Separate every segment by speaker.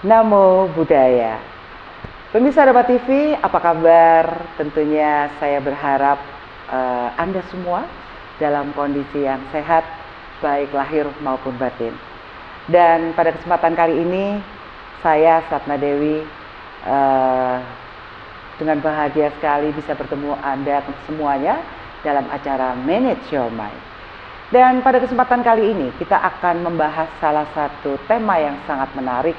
Speaker 1: Namo Buddhaya. Pemirsa Dapat TV, apa kabar? Tentunya saya berharap Anda semua dalam kondisi yang sehat, baik lahir maupun batin. Dan pada kesempatan kali ini, saya Satna Dewi dengan bahagia sekali bisa bertemu Anda semuanya dalam acara Manage Your Mind. Dan pada kesempatan kali ini, kita akan membahas salah satu tema yang sangat menarik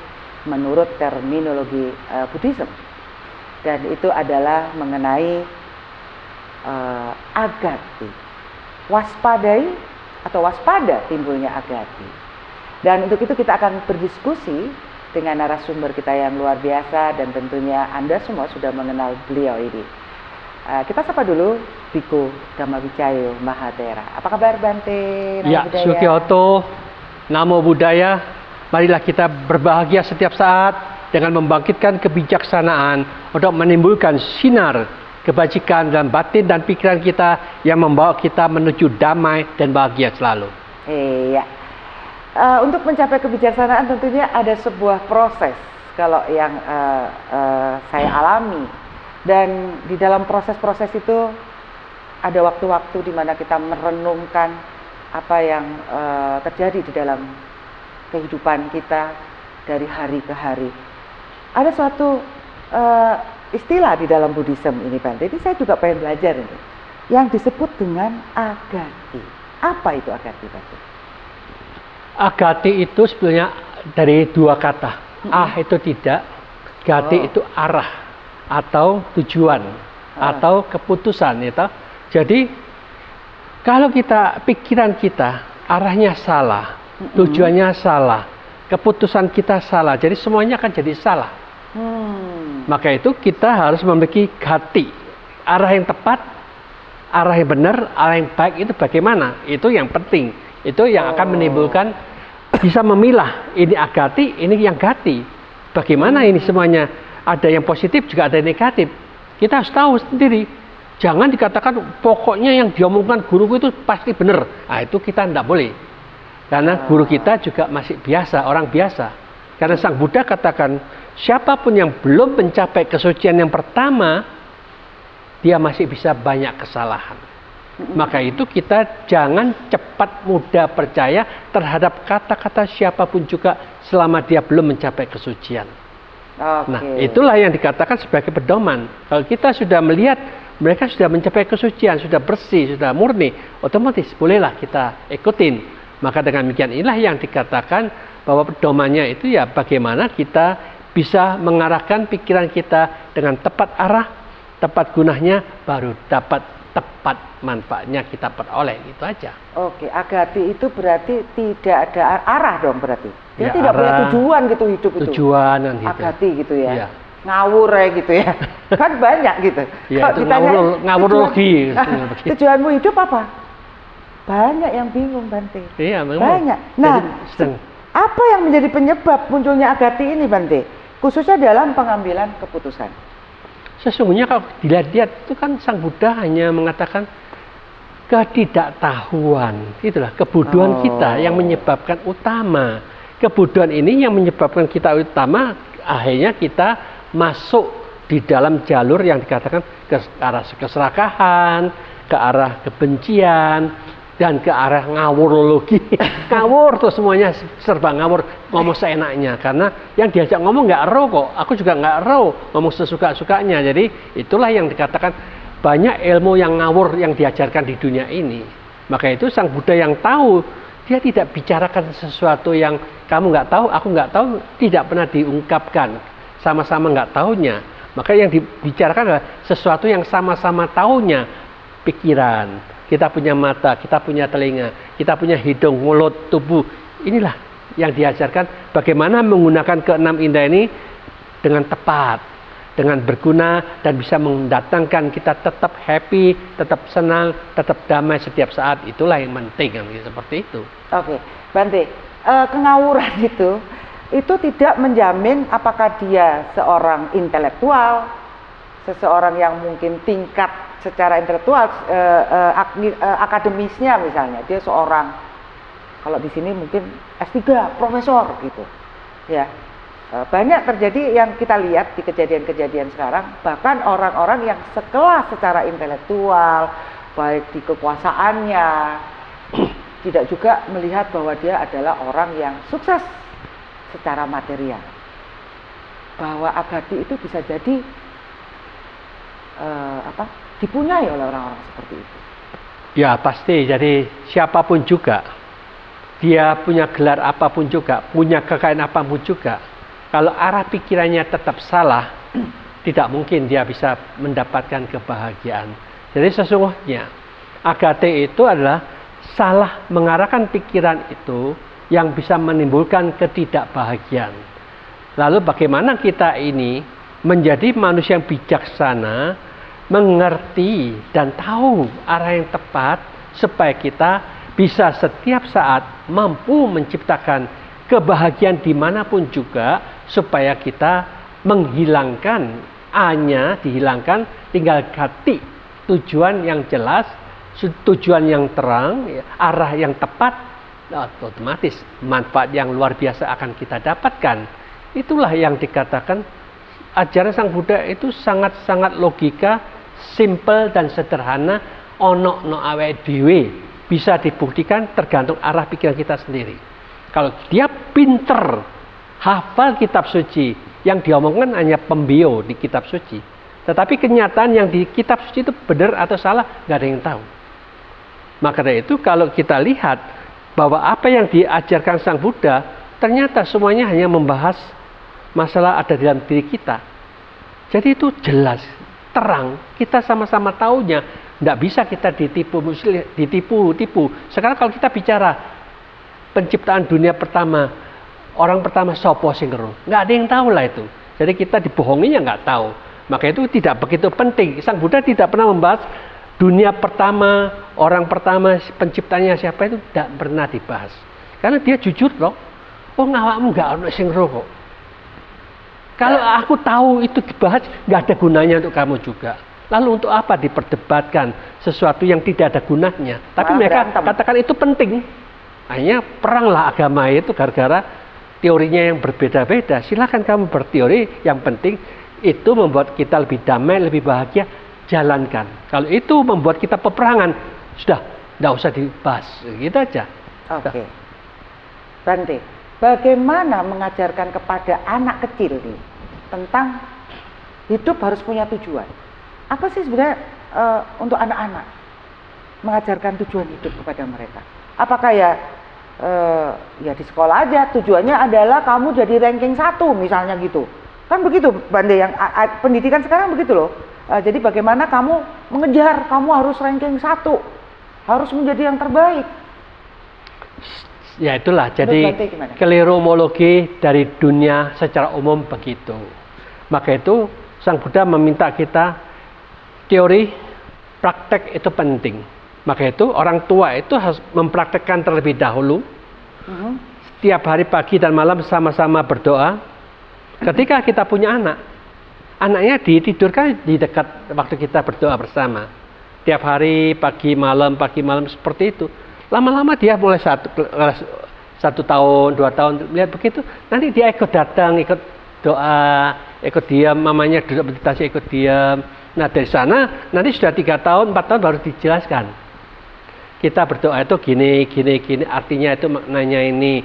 Speaker 1: menurut terminologi Buddhism, dan itu adalah mengenai agati, waspadai atau waspada timbulnya agati. Dan untuk itu kita akan berdiskusi dengan narasumber kita yang luar biasa, dan tentunya Anda semua sudah mengenal beliau ini. Kita sapa dulu Biku Dhammawicayo Mahathera. Apa kabar Bante?
Speaker 2: Ya, Sukyoto, Namo Buddhaya. Marilah kita berbahagia setiap saat dengan membangkitkan kebijaksanaan untuk menimbulkan sinar kebajikan dalam batin dan pikiran kita yang membawa kita menuju damai dan bahagia selalu.
Speaker 1: Iya. Untuk mencapai kebijaksanaan tentunya ada sebuah proses kalau yang saya alami, dan di dalam proses-proses itu ada waktu-waktu di mana kita merenungkan apa yang terjadi di dalam kehidupan kita dari hari ke hari. Ada suatu istilah di dalam Buddhism ini, Bante. Jadi saya juga pengen belajar ini, yang disebut dengan agati. Apa itu agati, Bante?
Speaker 2: Agati itu sebenarnya dari dua kata. Itu tidak, gati itu arah atau tujuan atau keputusan itu. Jadi kalau pikiran kita arahnya salah, tujuannya salah, keputusan kita salah, jadi semuanya akan jadi salah. Maka itu kita harus memiliki gati, arah yang tepat, arah yang benar, arah yang baik itu bagaimana? Itu yang penting. Itu yang akan menimbulkan, bisa memilah ini agati, ini yang gati. Bagaimana ini semuanya? Ada yang positif juga ada yang negatif. Kita harus tahu sendiri. Jangan dikatakan pokoknya yang diomongkan guruku itu pasti benar. Nah, itu kita tidak boleh. Karena guru kita juga masih biasa, orang biasa. Karena Sang Buddha katakan, siapapun yang belum mencapai kesucian yang pertama, dia masih bisa banyak kesalahan. Maka itu kita jangan cepat mudah percaya terhadap kata-kata siapapun juga selama dia belum mencapai kesucian. Nah, itulah yang dikatakan sebagai pedoman. Kalau kita sudah melihat mereka sudah mencapai kesucian, sudah bersih, sudah murni, otomatis bolehlah kita ikutin. Maka dengan demikian inilah yang dikatakan bahwa pedomannya itu ya bagaimana kita bisa mengarahkan pikiran kita dengan tepat arah, tepat gunanya, baru dapat tepat manfaatnya kita peroleh. Itu aja. Oke,
Speaker 1: agati itu berarti tidak ada arah dong berarti. Dia tidak punya tujuan gitu hidup itu.
Speaker 2: Tujuan gitu.
Speaker 1: Agati gitu ya. Iya. Ngawur ya gitu ya. Kan banyak gitu.
Speaker 2: Ya, kalau ditanya ngawur logi.
Speaker 1: Tujuanmu hidup apa? Banyak yang bingung, Bante.
Speaker 2: Iya, memang.
Speaker 1: Banyak. Nah, apa yang menjadi penyebab munculnya agati ini, Bante? Khususnya dalam pengambilan keputusan.
Speaker 2: Sesungguhnya kalau dilihat-lihat itu kan Sang Buddha hanya mengatakan ketidaktahuan. Itulah kebodohan kita yang menyebabkan utama. Kebodohan ini yang menyebabkan kita utama, akhirnya kita masuk di dalam jalur yang dikatakan ke arah keserakahan, ke arah kebencian, dan ke arah ngawurologi. Ngawur tuh semuanya serba ngawur, ngomong seenaknya. Karena yang diajak ngomong nggak ero kok. Aku juga nggak ero, ngomong sesuka-sukanya. Jadi itulah yang dikatakan banyak ilmu yang ngawur yang diajarkan di dunia ini. Maka itu Sang Buddha yang tahu, dia tidak bicarakan sesuatu yang kamu nggak tahu, aku nggak tahu, tidak pernah diungkapkan. Sama-sama nggak tahunya. Maka yang dibicarakan adalah sesuatu yang sama-sama tahunya. Pikiran, kita punya mata, kita punya telinga, kita punya hidung, mulut, tubuh. Inilah yang diajarkan bagaimana menggunakan keenam indah ini dengan tepat, dengan berguna, dan bisa mendatangkan kita tetap happy, tetap senang, tetap damai setiap saat. Itulah yang penting, seperti itu.
Speaker 1: Oke, Bante, kengawuran itu tidak menjamin apakah dia seorang intelektual, seseorang yang mungkin tingkat secara intelektual, akademisnya misalnya, dia seorang, kalau di sini mungkin S3, profesor gitu, ya. banyak terjadi yang kita lihat di kejadian-kejadian sekarang, bahkan orang-orang yang sekelas secara intelektual, baik di kekuasaannya, tidak juga melihat bahwa dia adalah orang yang sukses secara material. Bahwa abadi itu bisa jadi dipunyai oleh orang-orang seperti itu.
Speaker 2: Ya pasti, jadi siapapun juga, dia punya gelar apapun juga, punya kekayaan apapun juga, kalau arah pikirannya tetap salah, tidak mungkin dia bisa mendapatkan kebahagiaan. Jadi sesungguhnya agate itu adalah salah mengarahkan pikiran itu yang bisa menimbulkan ketidakbahagiaan. Lalu bagaimana kita ini menjadi manusia yang bijaksana, mengerti dan tahu arah yang tepat supaya kita bisa setiap saat mampu menciptakan kebahagiaan dimanapun juga, supaya kita menghilangkan A-nya dihilangkan, tinggal ganti tujuan yang jelas, tujuan yang terang, arah yang tepat, otomatis manfaat yang luar biasa akan kita dapatkan. Itulah yang dikatakan ajaran Sang Buddha itu sangat-sangat logika, simple dan sederhana, ono no awe dhewe, bisa dibuktikan tergantung arah pikiran kita sendiri. Kalau dia pinter hafal kitab suci, yang diomongkan hanya pembio di kitab suci, tetapi kenyataan yang di kitab suci itu benar atau salah nggak ada yang tahu. Maka dari itu kalau kita lihat bahwa apa yang diajarkan Sang Buddha ternyata semuanya hanya membahas masalah ada dalam diri kita. Jadi itu jelas, terang, kita sama-sama taunya. Nggak bisa kita ditipu. Sekarang kalau kita bicara penciptaan dunia pertama, orang pertama sopo sing ero, nggak ada yang tahu lah itu. Jadi kita dibohonginya nggak tahu. Maka itu tidak begitu penting. Sang Buddha tidak pernah membahas dunia pertama, orang pertama, penciptanya siapa, itu tidak pernah dibahas. Karena dia jujur loh. Oh ngawakmu nggak ono sing ero kok. Kalau aku tahu itu dibahas, nggak ada gunanya untuk kamu juga. Lalu untuk apa diperdebatkan sesuatu yang tidak ada gunanya? Tapi mereka katakan itu penting. Hanya peranglah agama itu gara-gara teorinya yang berbeda-beda. Silakan kamu berteori, yang penting itu membuat kita lebih damai, lebih bahagia, jalankan. Kalau itu membuat kita peperangan, sudah, tidak usah dibahas. Gitu aja.
Speaker 1: Oke. Bante, bagaimana mengajarkan kepada anak kecil nih tentang hidup harus punya tujuan? Apa sih sebenarnya untuk anak-anak mengajarkan tujuan hidup kepada mereka? Apakah ya di sekolah aja tujuannya adalah kamu jadi ranking 1 misalnya gitu, kan begitu Bante, yang pendidikan sekarang begitu loh. Jadi bagaimana kamu mengejar, kamu harus ranking 1, harus menjadi yang terbaik.
Speaker 2: Ya itulah, jadi kleromologi dari dunia secara umum begitu. Maka itu Sang Buddha meminta kita teori, praktek itu penting. Maka itu orang tua itu harus mempraktekkan terlebih dahulu. Setiap hari pagi dan malam sama-sama berdoa. Ketika kita punya anak, anaknya ditidurkan di dekat waktu kita berdoa bersama. Tiap hari pagi malam seperti itu. Lama-lama dia mulai 1 tahun, 2 tahun lihat begitu. Nanti dia ikut datang, ikut doa, ikut diam, mamanya duduk meditasi ikut diam. Nah dari sana nanti sudah 3 tahun, 4 tahun baru dijelaskan. Kita berdoa itu gini, artinya itu maknanya ini.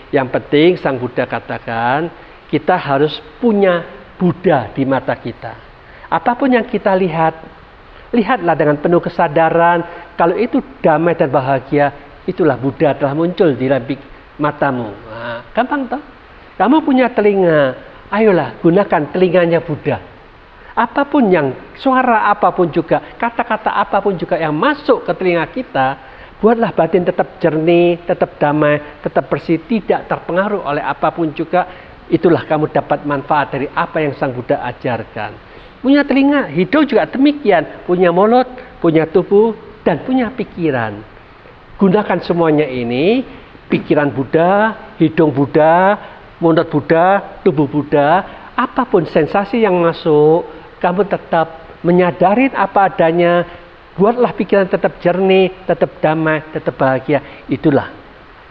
Speaker 2: Yang penting Sang Buddha katakan, kita harus punya Buddha di mata kita. Apapun yang kita lihat, lihatlah dengan penuh kesadaran. Kalau itu damai dan bahagia, itulah Buddha telah muncul di dalam matamu. Nah, gampang toh? Kamu punya telinga, ayolah gunakan telinganya Buddha. Apapun yang, suara apapun juga, kata-kata apapun juga yang masuk ke telinga kita, buatlah batin tetap jernih, tetap damai, tetap bersih, tidak terpengaruh oleh apapun juga. Itulah kamu dapat manfaat dari apa yang Sang Buddha ajarkan. Punya telinga, hidung juga demikian, punya mulut, punya tubuh, dan punya pikiran. Gunakan semuanya ini, pikiran Buddha, hidung Buddha, mulut Buddha, tubuh Buddha, apapun sensasi yang masuk, kamu tetap menyadari apa adanya, buatlah pikiran tetap jernih, tetap damai, tetap bahagia. Itulah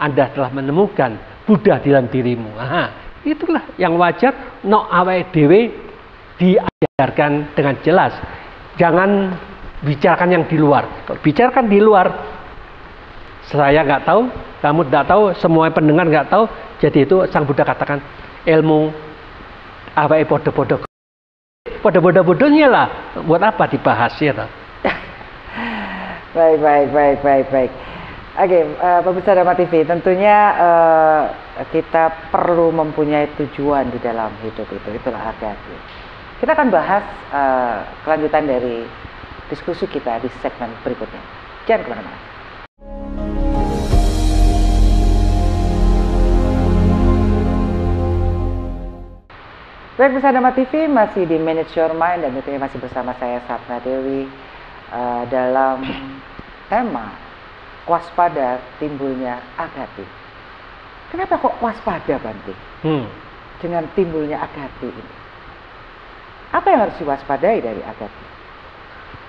Speaker 2: Anda telah menemukan Buddha di dalam dirimu. Itulah yang wajar, no awake dhewe diajarkan dengan jelas. Jangan bicarakan yang di luar. Kalau bicarakan di luar, saya nggak tahu, kamu nggak tahu, semua pendengar nggak tahu. Jadi itu Sang Buddha katakan ilmu awake podo-podo. Podo-podo-podonya lah, buat apa dibahas ya?
Speaker 1: Baik. Oke, pemirsa Dharma TV, tentunya kita perlu mempunyai tujuan di dalam hidup itu. Itulah hati-hati. Kita akan bahas kelanjutan dari diskusi kita di segmen berikutnya. Jangan kemana-mana. Baik, pemirsa Dharma TV, masih di Manage Your Mind dan tentunya masih bersama saya Satna Dewi dalam tema waspada timbulnya agati. Kenapa kok waspada, Bante? Dengan timbulnya agati ini. Apa yang harus diwaspadai dari agati?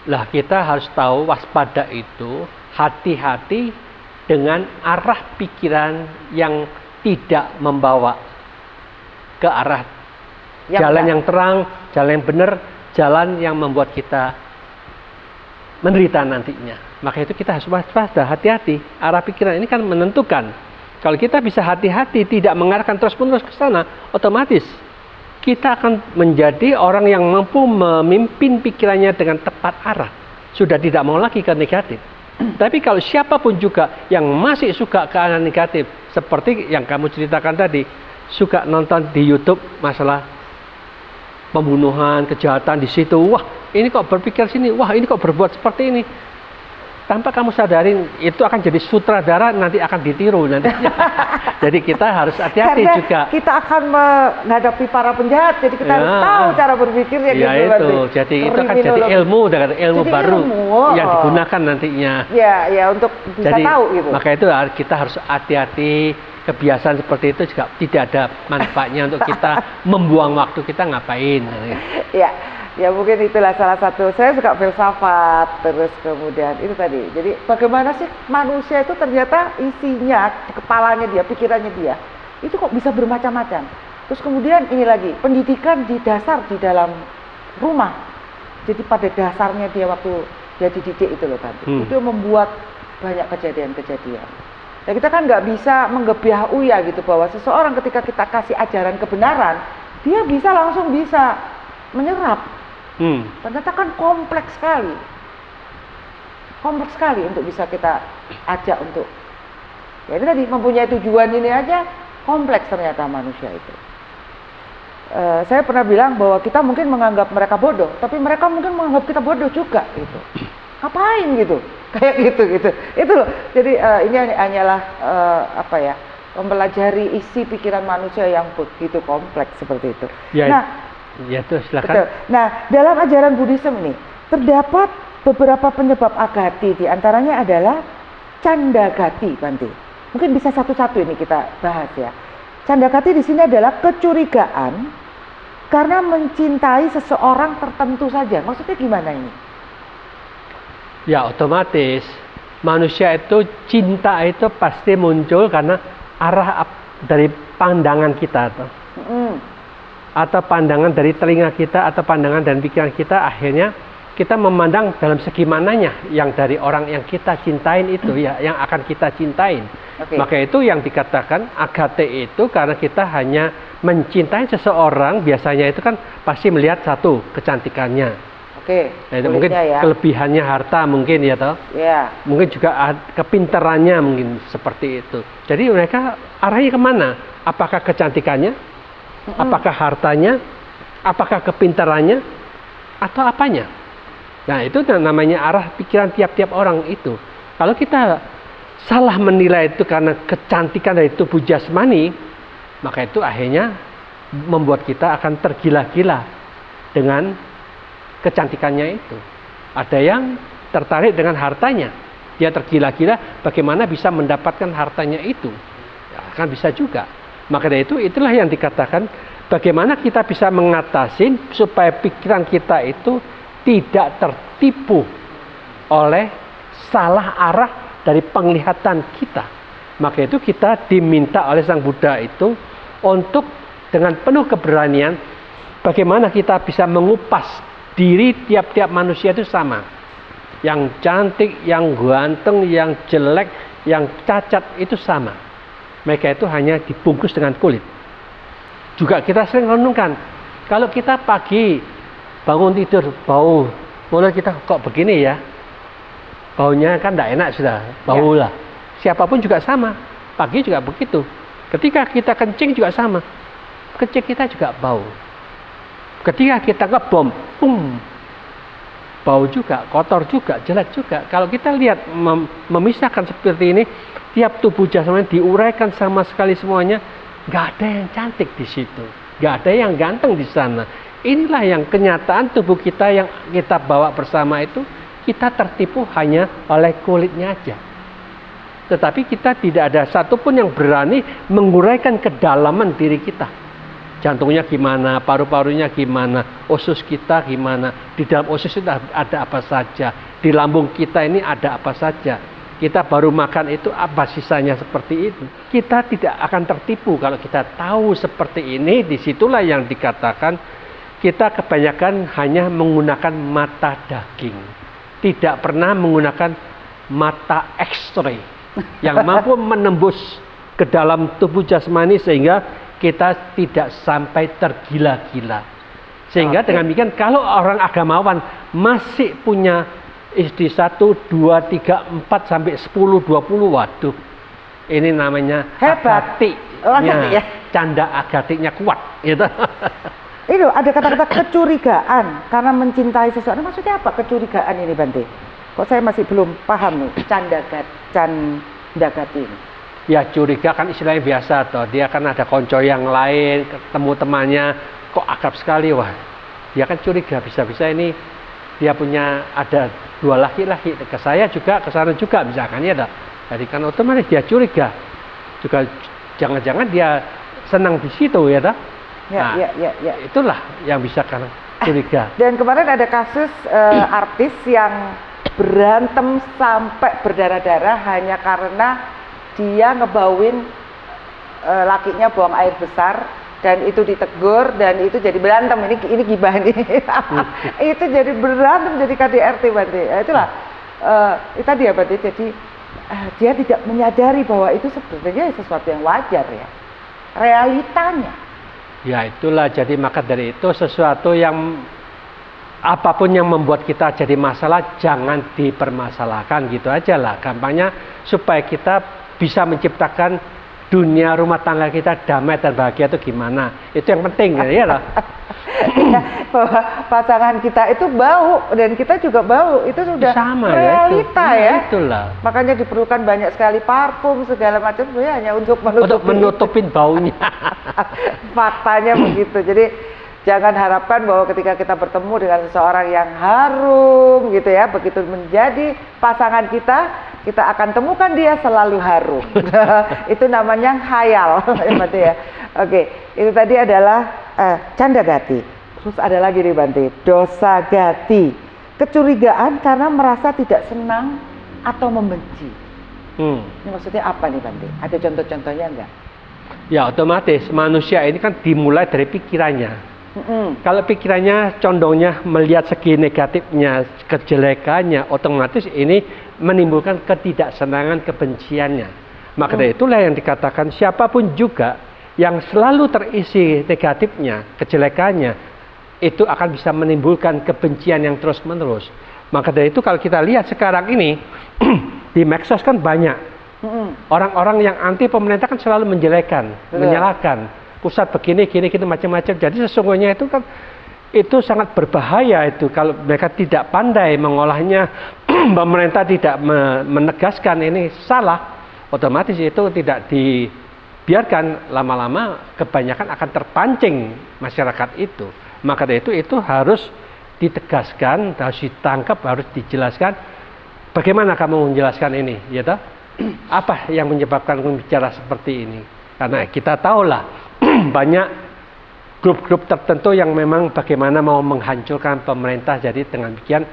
Speaker 2: Lah, kita harus tahu waspada itu hati-hati dengan arah pikiran yang tidak membawa ke arah jalan yang terang, jalan yang benar, jalan yang membuat kita menderita nantinya. Maka itu kita harus waspada, hati-hati. Arah pikiran ini kan menentukan. Kalau kita bisa hati-hati, tidak mengarahkan terus-menerus ke sana, otomatis kita akan menjadi orang yang mampu memimpin pikirannya dengan tepat arah. Sudah tidak mau lagi ke negatif. Tapi kalau siapapun juga yang masih suka ke arah negatif, seperti yang kamu ceritakan tadi, suka nonton di YouTube masalah pembunuhan, kejahatan di situ, wah ini kok berpikir sini, wah ini kok berbuat seperti ini. Tanpa kamu sadarin, itu akan jadi sutradara, nanti akan ditiru nanti. Jadi kita harus hati-hati juga.
Speaker 1: Kita akan menghadapi para penjahat, jadi kita harus tahu cara berpikirnya.
Speaker 2: Ya itu, jadi itu akan jadi ilmu baru yang digunakan nantinya.
Speaker 1: Ya untuk bisa
Speaker 2: jadi,
Speaker 1: tahu gitu.
Speaker 2: Maka itu kita harus hati-hati. Kebiasaan seperti itu juga tidak ada manfaatnya untuk kita membuang waktu kita ngapain.
Speaker 1: Ya mungkin itulah salah satu. Saya suka filsafat, terus kemudian itu tadi. Jadi bagaimana sih manusia itu ternyata isinya, kepalanya dia, pikirannya dia, itu kok bisa bermacam-macam. Terus kemudian ini lagi, pendidikan di dasar di dalam rumah. Jadi pada dasarnya dia waktu dia dididik itu loh kan. Itu membuat banyak kejadian-kejadian. Ya kita kan nggak bisa menggebiah uya gitu bahwa seseorang ketika kita kasih ajaran kebenaran, dia bisa langsung bisa menyerap. Ternyata kan kompleks sekali untuk bisa kita ajak untuk. Ya ini tadi mempunyai tujuan ini aja kompleks ternyata manusia itu. Saya pernah bilang bahwa kita mungkin menganggap mereka bodoh, tapi mereka mungkin menganggap kita bodoh juga gitu. Ngapain gitu? Kayak gitu. Itu loh. Jadi ini hanyalah mempelajari isi pikiran manusia yang begitu kompleks seperti itu.
Speaker 2: Tuh silakan.
Speaker 1: Betul. Nah, dalam ajaran Buddhisme ini terdapat beberapa penyebab agati, di antaranya adalah candagati, Bante. Mungkin bisa satu-satu ini kita bahas ya. Candagati di sini adalah kecurigaan karena mencintai seseorang tertentu saja. Maksudnya gimana ini?
Speaker 2: Ya otomatis manusia itu cinta itu pasti muncul karena arah dari pandangan kita atau pandangan dari telinga kita atau pandangan dan pikiran kita, akhirnya kita memandang dalam segi mananya yang dari orang yang kita cintain itu ya yang akan kita cintain. Maka itu yang dikatakan agate itu karena kita hanya mencintai seseorang, biasanya itu kan pasti melihat satu kecantikannya. Mungkin kelebihannya harta mungkin ya toh. Mungkin juga kepintarannya mungkin seperti itu. Jadi mereka arahnya kemana? Apakah kecantikannya? Apakah hartanya? Apakah kepintarannya? Atau apanya? Nah itu namanya arah pikiran tiap-tiap orang itu. Kalau kita salah menilai itu karena kecantikan dari tubuh jasmani, maka itu akhirnya membuat kita akan tergila-gila dengan kecantikannya itu. Ada yang tertarik dengan hartanya, dia tergila-gila bagaimana bisa mendapatkan hartanya itu, ya, kan bisa juga. Maka dari itu itulah yang dikatakan bagaimana kita bisa mengatasi supaya pikiran kita itu tidak tertipu oleh salah arah dari penglihatan kita. Maka itu kita diminta oleh Sang Buddha itu untuk dengan penuh keberanian, bagaimana kita bisa mengupas diri tiap-tiap manusia itu sama. Yang cantik, yang ganteng, yang jelek, yang cacat itu sama. Mereka itu hanya dibungkus dengan kulit. Juga kita sering renungkan, kalau kita pagi bangun tidur, bau mulut kita kok begini ya, baunya kan tidak enak sudah, bau lah. Siapapun juga sama, pagi juga begitu. Ketika kita kencing juga sama, kencing kita juga bau. Ketika kita ngebom, bau juga, kotor juga, jelek juga. Kalau kita lihat memisahkan seperti ini, tiap tubuh jasmani diuraikan sama sekali semuanya, nggak ada yang cantik di situ, nggak ada yang ganteng di sana. Inilah yang kenyataan tubuh kita yang kita bawa bersama itu, kita tertipu hanya oleh kulitnya aja. Tetapi kita tidak ada satupun yang berani menguraikan kedalaman diri kita. Jantungnya gimana, paru-parunya gimana, usus kita gimana, di dalam usus itu ada apa saja, di lambung kita ini ada apa saja. Kita baru makan itu apa sisanya seperti itu. Kita tidak akan tertipu kalau kita tahu seperti ini. Disitulah yang dikatakan kita kebanyakan hanya menggunakan mata daging, tidak pernah menggunakan mata X-ray yang mampu menembus ke dalam tubuh jasmani sehingga kita tidak sampai tergila-gila. Sehingga dengan demikian kalau orang agamawan masih punya istri 1, 2, 3, 4 sampai 10, 20, waduh, ini namanya
Speaker 1: hebat.
Speaker 2: Agati ya. Canda agatiknya kuat gitu.
Speaker 1: Itu ada kata-kata kecurigaan karena mencintai sesuatu. Maksudnya apa kecurigaan ini, Bante? Kok saya masih belum paham nih canda gati ini.
Speaker 2: Ya curiga kan istilahnya biasa toh. Dia kan ada konco yang lain, ketemu temannya, kok akrab sekali, wah. Dia kan curiga, bisa-bisa ini dia punya ada 2 laki-laki ke saya juga, ke sana juga misalkan ya dah. Jadi kan otomatis dia curiga. Juga jangan-jangan dia senang di situ ya dah.
Speaker 1: Ya,
Speaker 2: nah, itulah yang bisa kan curiga.
Speaker 1: Dan kemarin ada kasus artis yang berantem sampai berdarah-darah hanya karena dia ngebauin lakinya buang air besar dan itu ditegur dan itu jadi berantem. Ini gibah nih. Itu jadi berantem jadi KDRT, Bante. Itulah itu tadi ya, Bante. Jadi dia tidak menyadari bahwa itu sebenarnya sesuatu yang wajar ya, realitanya.
Speaker 2: Ya itulah, jadi maka dari itu sesuatu yang apapun yang membuat kita jadi masalah jangan dipermasalahkan gitu aja lah. Gampangnya supaya kita bisa menciptakan dunia rumah tangga kita damai dan bahagia itu gimana? Itu yang penting ya lah. Bahwa
Speaker 1: pasangan kita itu bau dan kita juga bau, itu sudah
Speaker 2: sama,
Speaker 1: realita ya.
Speaker 2: Itulah.
Speaker 1: Makanya diperlukan banyak sekali parfum segala macam sebenarnya hanya untuk
Speaker 2: menutupin baunya.
Speaker 1: Faktanya begitu. Jadi jangan harapkan bahwa ketika kita bertemu dengan seseorang yang harum gitu ya, begitu menjadi pasangan kita akan temukan dia selalu harum. Itu namanya khayal. Ya. Oke, itu tadi adalah canda gati. Terus ada lagi nih, Bante, dosa gati. Kecurigaan karena merasa tidak senang atau membenci. Ini maksudnya apa nih, Bante? Ada contoh-contohnya enggak?
Speaker 2: Ya otomatis manusia ini kan dimulai dari pikirannya. Kalau pikirannya condongnya melihat segi negatifnya, kejelekannya, otomatis ini menimbulkan ketidaksenangan, kebenciannya. Maka dari itulah yang dikatakan siapapun juga yang selalu terisi negatifnya, kejelekannya, itu akan bisa menimbulkan kebencian yang terus-menerus. Maka dari itu kalau kita lihat sekarang ini di medsos kan banyak orang-orang yang anti pemerintah kan selalu menjelekan, menyalahkan pusat begini, gini, gitu macam-macam. Jadi sesungguhnya itu kan itu sangat berbahaya itu kalau mereka tidak pandai mengolahnya. Pemerintah tidak menegaskan ini salah, otomatis itu tidak dibiarkan, lama-lama kebanyakan akan terpancing masyarakat itu. Maka dari itu harus ditegaskan, harus ditangkap, harus dijelaskan. Bagaimana kamu menjelaskan ini, ya toh? Apa yang menyebabkan kamu bicara seperti ini? Karena kita tahulah banyak grup-grup tertentu yang memang bagaimana mau menghancurkan pemerintah. Jadi dengan demikian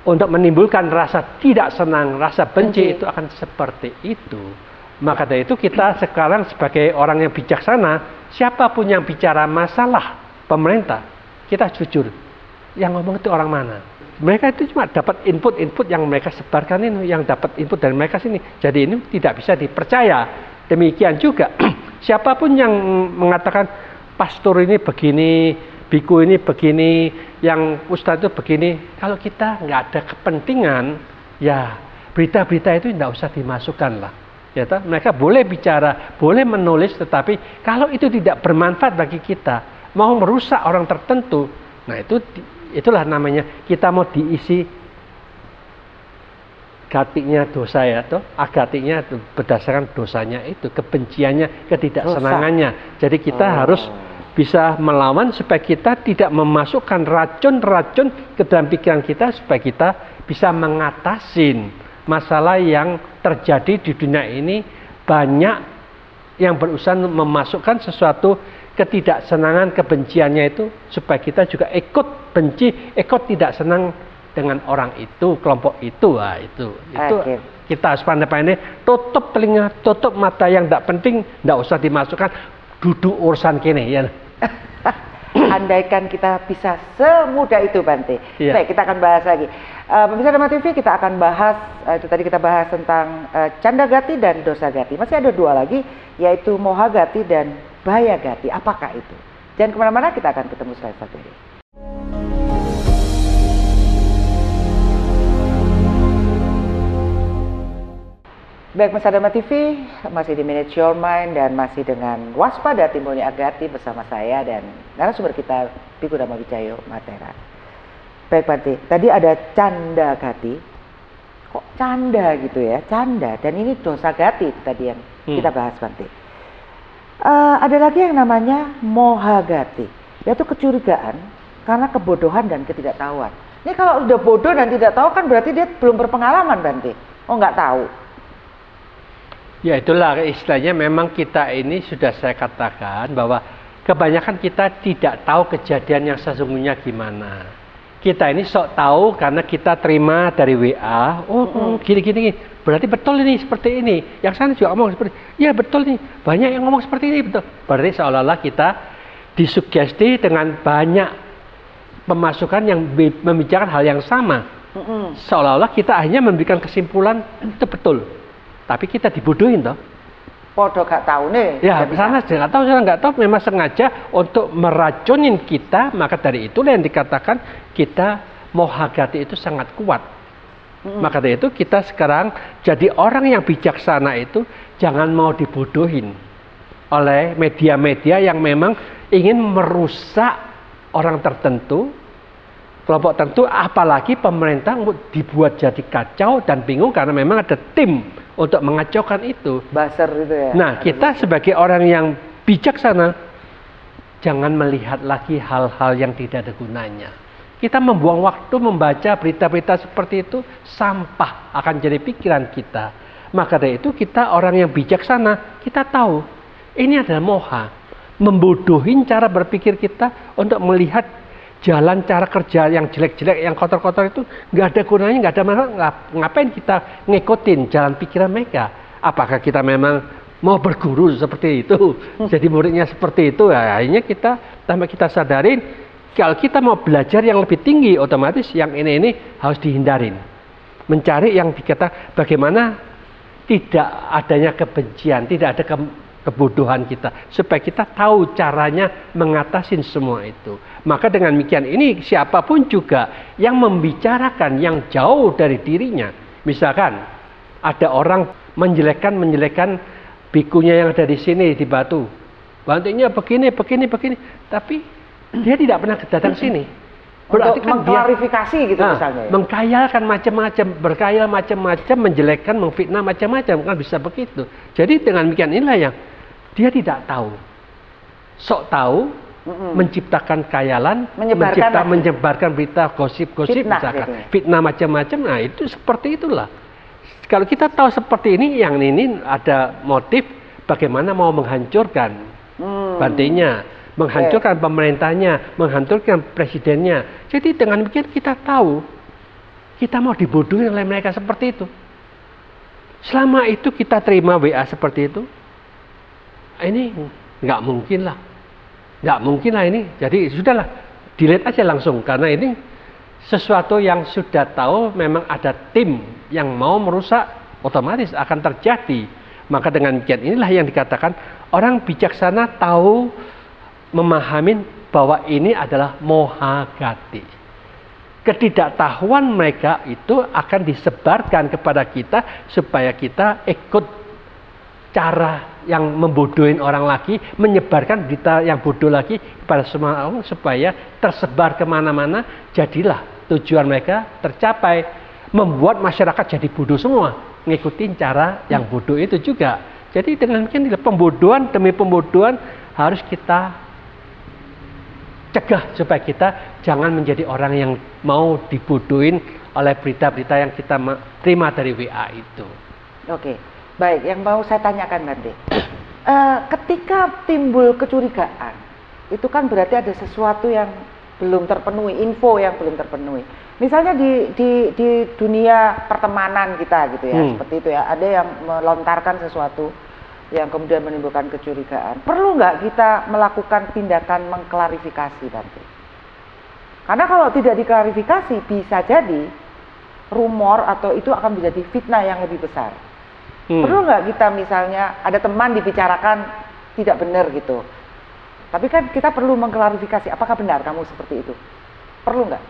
Speaker 2: untuk menimbulkan rasa tidak senang, rasa benci itu akan seperti itu. Maka dari itu kita sekarang sebagai orang yang bijaksana, siapapun yang bicara masalah pemerintah, kita jujur. Yang ngomong itu orang mana? Mereka itu cuma dapat input-input yang mereka sebarkan ini, yang dapat input dari mereka sini. Jadi ini tidak bisa dipercaya. Demikian juga siapapun yang mengatakan pastor ini begini, biku ini begini, yang ustadz itu begini. Kalau kita nggak ada kepentingan, ya berita-berita itu tidak usah dimasukkan lah. Ya, mereka boleh bicara, boleh menulis, tetapi kalau itu tidak bermanfaat bagi kita, mau merusak orang tertentu, nah itulah namanya kita mau diisi gatinya dosa ya, toh agatinya berdasarkan dosanya itu, kebenciannya, ketidaksenangannya. Jadi kita harus bisa melawan supaya kita tidak memasukkan racun-racun ke dalam pikiran kita, supaya kita bisa mengatasi masalah yang terjadi di dunia ini. Banyak yang berusaha memasukkan sesuatu ketidaksenangan, kebenciannya itu, supaya kita juga ikut benci, ikut tidak senang dengan orang itu, kelompok itu. Nah, itu kita harus pandai-pandai, tutup telinga, tutup mata yang tidak penting, tidak usah dimasukkan, duduk urusan kene ya.
Speaker 1: Andaikan kita bisa semudah itu, Bante.
Speaker 2: Iya.
Speaker 1: Baik, kita akan bahas lagi. Pemirsa Dharma TV, kita akan bahas, itu tadi kita bahas tentang canda gati dan dosa gati. Masih ada dua lagi, yaitu moha gati dan bahaya gati. Apakah itu? Jangan kemana-mana, kita akan ketemu setelah satu ini. Baik, pemirsa Dharma TV, masih di Manage Your Mind dan masih dengan waspada timbulnya agati bersama saya dan narasumber kita, Biku Dharma Wijayo Matera. Baik, Bante, tadi ada canda gati. Kok canda gitu ya? Canda, dan ini dosa gati tadi yang kita bahas, Bante. Ada lagi yang namanya moha gati, yaitu kecurigaan karena kebodohan dan ketidaktahuan. Ini kalau udah bodoh dan tidak tahu kan berarti dia belum berpengalaman, Bante. Oh, nggak tahu.
Speaker 2: Ya itulah istilahnya, memang kita ini sudah saya katakan bahwa kebanyakan kita tidak tahu kejadian yang sesungguhnya gimana. Kita ini sok tahu karena kita terima dari WA, gini, berarti betul ini seperti ini. Yang sana juga ngomong seperti, ya betul nih, banyak yang ngomong seperti ini, betul. Berarti seolah-olah kita disugesti dengan banyak pemasukan yang membicarakan hal yang sama. Seolah-olah kita hanya memberikan kesimpulan itu betul. Tapi kita dibodohin toh.
Speaker 1: Podo gak tahu nih.
Speaker 2: Ya, sana nggak tahu, sana nggak tahu, memang sengaja untuk meracunin kita. Maka dari itulah yang dikatakan kita moha gati itu sangat kuat. Maka dari itu kita sekarang jadi orang yang bijaksana itu jangan mau dibodohin oleh media-media yang memang ingin merusak orang tertentu, kelompok tertentu, apalagi pemerintah dibuat jadi kacau dan bingung karena memang ada tim untuk mengacaukan itu.
Speaker 1: Buzzer itu ya.
Speaker 2: Nah, kita sebagai orang yang bijaksana jangan melihat lagi hal-hal yang tidak ada gunanya. Kita membuang waktu membaca berita-berita seperti itu, sampah akan jadi pikiran kita. Maka dari itu kita orang yang bijaksana, kita tahu ini adalah moha, membodohin cara berpikir kita untuk melihat jalan cara kerja yang jelek-jelek, yang kotor-kotor itu nggak ada gunanya, nggak ada masalah. Ngapain kita ngikutin jalan pikiran mereka? Apakah kita memang mau berguru seperti itu, jadi muridnya seperti itu? Ya, akhirnya kita sadarin kalau kita mau belajar yang lebih tinggi, otomatis yang ini harus dihindarin. Mencari yang dikata bagaimana tidak adanya kebencian, tidak ada kebodohan kita, supaya kita tahu caranya mengatasi semua itu. Maka dengan demikian ini siapapun juga yang membicarakan yang jauh dari dirinya, misalkan ada orang menjelekkan bikunya yang ada di sini di Batu, bantunya begini, tapi dia tidak pernah datang sini. Berarti
Speaker 1: untuk
Speaker 2: kan
Speaker 1: mengklarifikasi gitu misalnya.
Speaker 2: Mengkhayalkan macam-macam, menjelekkan, memfitnah macam-macam, kan bisa begitu. Jadi dengan demikian inilah yang dia tidak tahu, sok tahu, menciptakan khayalan, menyebarkan berita gosip-gosip, misalkan fitnah macam-macam. Nah itu seperti itulah. Kalau kita tahu seperti ini, yang ini ada motif bagaimana mau menghancurkan Bantenya, menghancurkan pemerintahnya, menghancurkan presidennya. Jadi dengan demikian kita tahu kita mau dibodohi oleh mereka seperti itu. Selama itu kita terima WA seperti itu, ini nggak mungkin lah. Nggak mungkin lah ini. Jadi sudahlah, delete aja langsung. Karena ini sesuatu yang sudah tahu memang ada tim yang mau merusak, otomatis akan terjadi. Maka dengan demikian inilah yang dikatakan orang bijaksana tahu memahami bahwa ini adalah moha gati. Ketidaktahuan mereka itu akan disebarkan kepada kita supaya kita ikut cara yang membodohin orang lagi, menyebarkan berita yang bodoh lagi kepada semua orang supaya tersebar kemana-mana. Jadilah tujuan mereka tercapai, membuat masyarakat jadi bodoh semua, ngikutin cara yang bodoh itu juga. Jadi dengan demikian pembodohan demi pembodohan harus kita cegah supaya kita jangan menjadi orang yang mau dibodohin oleh berita-berita yang kita terima dari WA itu.
Speaker 1: Oke, baik. Yang mau saya tanyakan nanti, ketika timbul kecurigaan, itu kan berarti ada sesuatu yang belum terpenuhi, info yang belum terpenuhi. Misalnya di dunia pertemanan kita gitu ya, seperti itu ya, ada yang melontarkan sesuatu yang kemudian menimbulkan kecurigaan. Perlu nggak kita melakukan tindakan mengklarifikasi nanti? Karena kalau tidak diklarifikasi bisa jadi rumor atau itu akan menjadi fitnah yang lebih besar. Perlu nggak kita misalnya ada teman dibicarakan tidak benar gitu, tapi kan kita perlu mengklarifikasi apakah benar kamu seperti itu? Perlu nggak?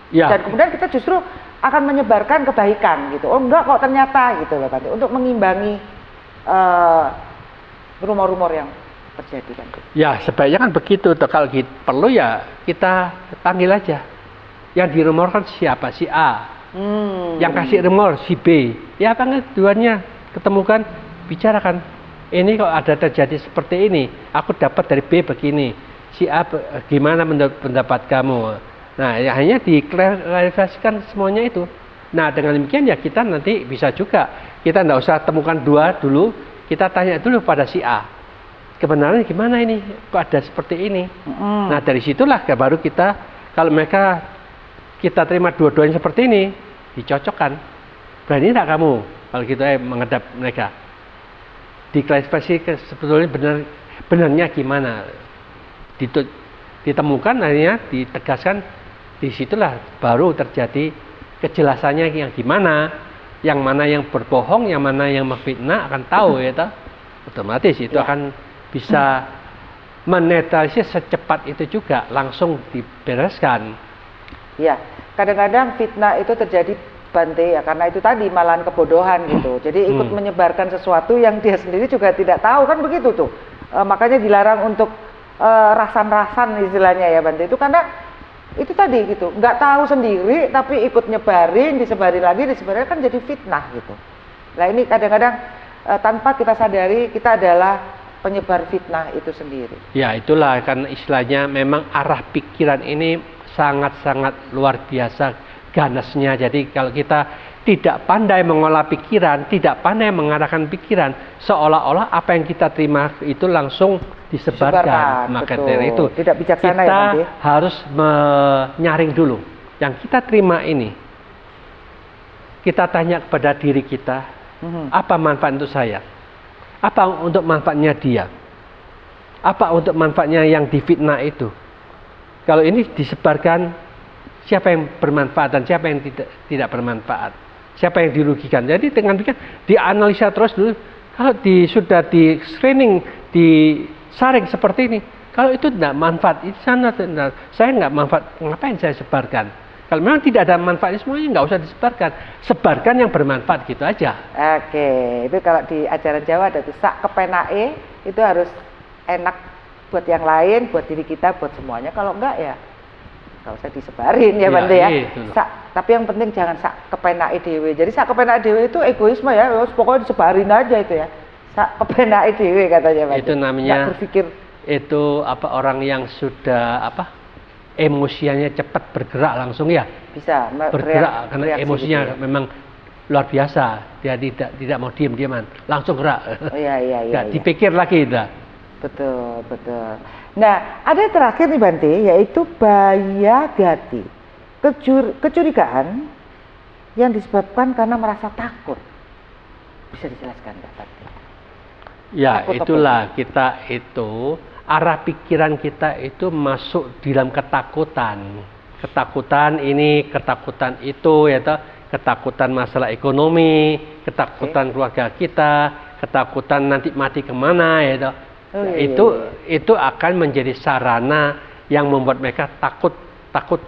Speaker 1: Ya. Dan kemudian kita justru akan menyebarkan kebaikan gitu. Oh enggak kok ternyata gitu loh Bante, untuk mengimbangi rumor-rumor yang terjadi kan.
Speaker 2: Ya sebaiknya kan begitu. Kalau perlu ya kita panggil aja. Yang dirumorkan siapa? Si A. Yang kasih rumor si B. Ya panggil duanya, ketemukan, bicarakan. Ini kok ada terjadi seperti ini. Aku dapat dari B begini. Si A gimana pendapat kamu? Nah ya hanya diklarifikasikan semuanya itu. Nah dengan demikian ya kita nanti bisa juga, kita tidak usah temukan dua dulu, kita tanya dulu pada si A, kebenarannya gimana ini, kok ada seperti ini. Nah dari situlah baru kita, kalau mereka kita terima dua-duanya seperti ini, dicocokkan. Berani tidak kamu kalau gitu menghadap mereka, diklarifikasi sebetulnya benarnya gimana, ditemukan akhirnya ditegaskan. Disitulah baru terjadi kejelasannya yang gimana, yang mana yang berbohong, yang mana yang memfitnah akan tahu ya toh. Otomatis itu akan bisa menetralisir secepat itu juga, langsung dibereskan. Ya, kadang-kadang fitnah itu terjadi Bante ya karena itu tadi malahan kebodohan gitu. Jadi ikut menyebarkan sesuatu yang dia sendiri juga tidak tahu kan begitu tuh. Makanya dilarang untuk rasan-rasan istilahnya ya Bante, itu karena itu tadi gitu, nggak tahu sendiri tapi ikut nyebarin, disebarin lagi, disebarin kan jadi fitnah gitu. Nah ini kadang-kadang tanpa kita sadari kita adalah penyebar fitnah itu sendiri. Ya itulah kan istilahnya memang arah pikiran ini sangat-sangat luar biasa ganasnya. Jadi kalau kita tidak pandai mengolah pikiran, tidak pandai mengarahkan pikiran, seolah-olah apa yang kita terima itu langsung disebarkan. Maka dari itu tidak bijaksana kita ya, harus menyaring dulu. Yang kita terima ini, kita tanya kepada diri kita, apa manfaat untuk saya? Apa untuk manfaatnya dia? Apa untuk manfaatnya yang difitnah itu? Kalau ini disebarkan, siapa yang bermanfaat dan siapa yang tidak bermanfaat? Siapa yang dirugikan? Jadi dengan demikian dianalisa terus dulu. Kalau sudah di screening, disaring seperti ini, kalau itu tidak manfaat, itu sana saya nggak manfaat, ngapain saya sebarkan? Kalau memang tidak ada manfaatnya semuanya nggak usah disebarkan. Sebarkan yang bermanfaat gitu aja. Oke, itu kalau di ajaran Jawa ada tuh sak kepenae, itu harus enak buat yang lain, buat diri kita, buat semuanya. Kalau enggak ya nggak usah disebarin ya Bante ya. Tapi yang penting jangan sak kepenake dhewe. Jadi sak kepenake dhewe itu egoisme ya, pokoknya disebarin aja itu ya. Sak kepenake dhewe katanya Bante. Itu namanya berpikir itu apa, orang yang sudah apa, emosinya cepat bergerak langsung ya. Bisa bergerak karena emosinya gitu ya. Memang luar biasa. Dia tidak mau diam-diaman, langsung gerak. Oh iya. Nggak dipikir lagi dah. Betul. Nah, ada terakhir nih Bante, yaitu baya gati, kecurigaan yang disebabkan karena merasa takut.
Speaker 1: Bisa dijelaskan nggak tadi?
Speaker 2: Ya,
Speaker 1: Takut
Speaker 2: itulah kita itu arah pikiran kita itu masuk di dalam ketakutan. Ketakutan ini, ketakutan itu, ya toh. Ketakutan masalah ekonomi, ketakutan keluarga kita, ketakutan nanti mati kemana, ya toh.
Speaker 1: Oh, iya,
Speaker 2: Itu akan menjadi sarana yang membuat mereka takut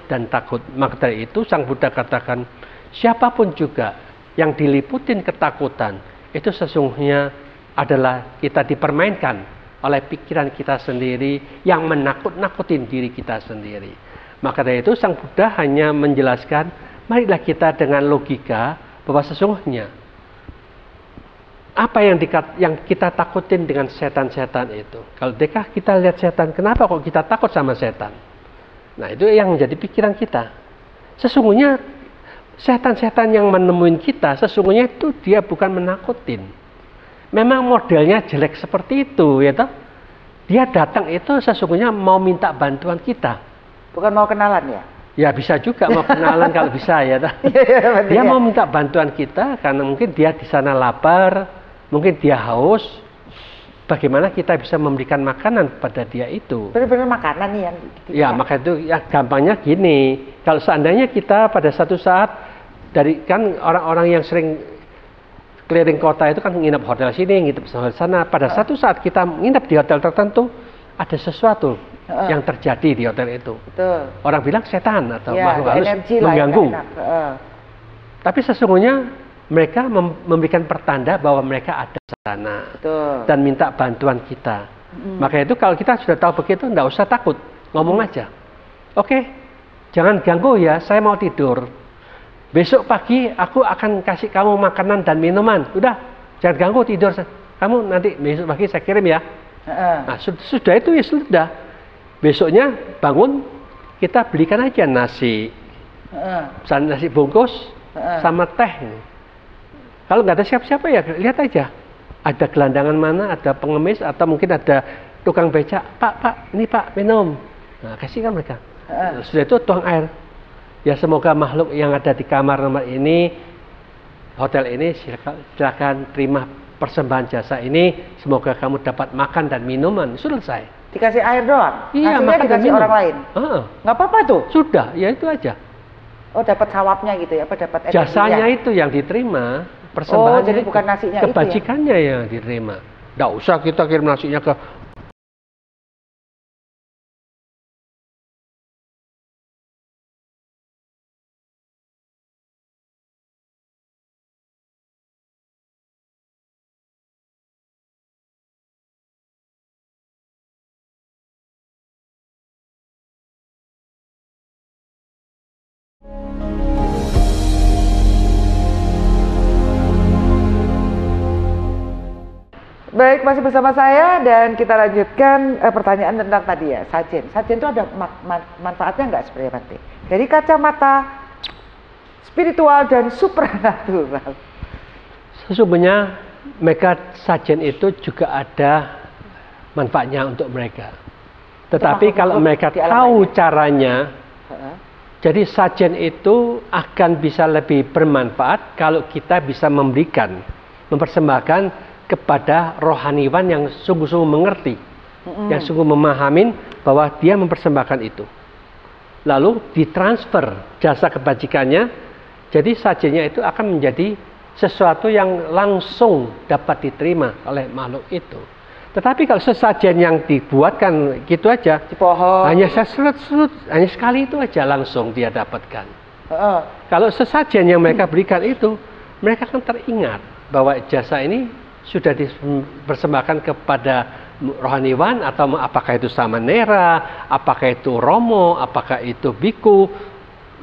Speaker 2: dan takut. Maka dari itu Sang Buddha katakan, siapapun juga yang diliputin ketakutan, itu sesungguhnya adalah kita dipermainkan oleh pikiran kita sendiri yang menakut-nakutin diri kita sendiri. Maka dari itu Sang Buddha hanya menjelaskan, marilah kita dengan logika bahwa sesungguhnya apa yang kita takutin dengan setan-setan itu. Kalau kita lihat setan, kenapa kok kita takut sama setan? Nah, itu yang menjadi pikiran kita. Sesungguhnya setan-setan yang menemuin kita, sesungguhnya itu dia bukan menakutin. Memang modelnya jelek seperti itu, ya toh. Dia datang itu sesungguhnya mau minta bantuan kita.
Speaker 1: Bukan mau kenalan ya?
Speaker 2: Ya bisa juga mau kenalan kalau bisa, ya toh. Dia mau minta bantuan kita karena mungkin dia di sana lapar, mungkin dia haus. Bagaimana kita bisa memberikan makanan pada dia itu?
Speaker 1: Benar-benar makanan nih yang
Speaker 2: ya, maka itu ya gampangnya gini. Kalau seandainya kita pada satu saat kan orang-orang yang sering keliling kota itu kan nginep hotel sini, nginep hotel sana. Pada satu saat kita nginep di hotel tertentu, ada sesuatu yang terjadi di hotel itu.
Speaker 1: Betul.
Speaker 2: Orang bilang setan atau
Speaker 1: ya,
Speaker 2: makhluk halus mengganggu. Tapi sesungguhnya mereka memberikan pertanda bahwa mereka ada di sana.
Speaker 1: Betul.
Speaker 2: Dan minta bantuan kita. Maka itu kalau kita sudah tahu begitu, enggak usah takut, ngomong aja. Oke, jangan ganggu ya, saya mau tidur. Besok pagi aku akan kasih kamu makanan dan minuman. Udah, jangan ganggu, tidur. Kamu nanti besok pagi saya kirim ya. Nah, sudah itu ya sudah. Besoknya bangun, kita belikan aja nasi. Nasi bungkus sama teh. Kalau nggak ada siapa-siapa ya lihat aja. Ada gelandangan mana, ada pengemis atau mungkin ada tukang becak. Pak, ini Pak minum. Nah, kasihkan mereka. Sudah itu tuang air. Ya semoga makhluk yang ada di kamar nomor ini, hotel ini, silakan terima persembahan jasa ini. Semoga kamu dapat makan dan minuman. Selesai.
Speaker 1: Dikasih air doang?
Speaker 2: Iya,
Speaker 1: makan dikasih orang lain? Nggak apa-apa tuh?
Speaker 2: Sudah, ya itu aja.
Speaker 1: Oh, dapat sawapnya gitu ya? Apa dapat
Speaker 2: jasanya itu yang diterima, persembahan.
Speaker 1: Oh, jadi bukan nasinya itu ya?
Speaker 2: Kebajikannya yang diterima. Nggak usah kita kirim nasinya ke
Speaker 1: Baik, masih bersama saya dan kita lanjutkan pertanyaan tentang tadi ya, sajen. Sajen itu ada manfaatnya nggak sebenarnya, Bante? Dari kacamata spiritual dan supranatural.
Speaker 2: Sesungguhnya mereka sajen itu juga ada manfaatnya untuk mereka. Tetapi kalau mereka tahu caranya, jadi sajen itu akan bisa lebih bermanfaat kalau kita bisa memberikan, mempersembahkan kepada rohaniwan yang sungguh-sungguh mengerti, yang sungguh memahamin bahwa dia mempersembahkan itu. Lalu ditransfer jasa kebajikannya, jadi sajennya itu akan menjadi sesuatu yang langsung dapat diterima oleh makhluk itu. Tetapi kalau sesajen yang dibuatkan gitu aja,
Speaker 1: di pohon,
Speaker 2: hanya serut-serut, hanya sekali itu aja langsung dia dapatkan. Kalau sesajen yang mereka berikan itu, mereka akan teringat bahwa jasa ini sudah dipersembahkan kepada rohaniwan, atau apakah itu samanera, apakah itu romo, apakah itu biku.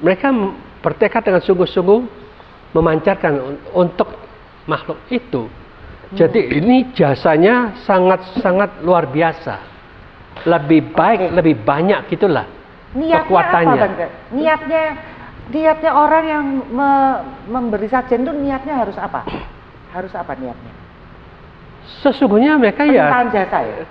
Speaker 2: Mereka bertekad dengan sungguh-sungguh memancarkan untuk makhluk itu. Jadi ini jasanya sangat-sangat luar biasa. Lebih baik, lebih banyak gitulah kekuatannya.
Speaker 1: Apa, niatnya orang yang memberi sajen itu niatnya harus apa? Harus apa niatnya?
Speaker 2: Sesungguhnya mereka
Speaker 1: jasa ya?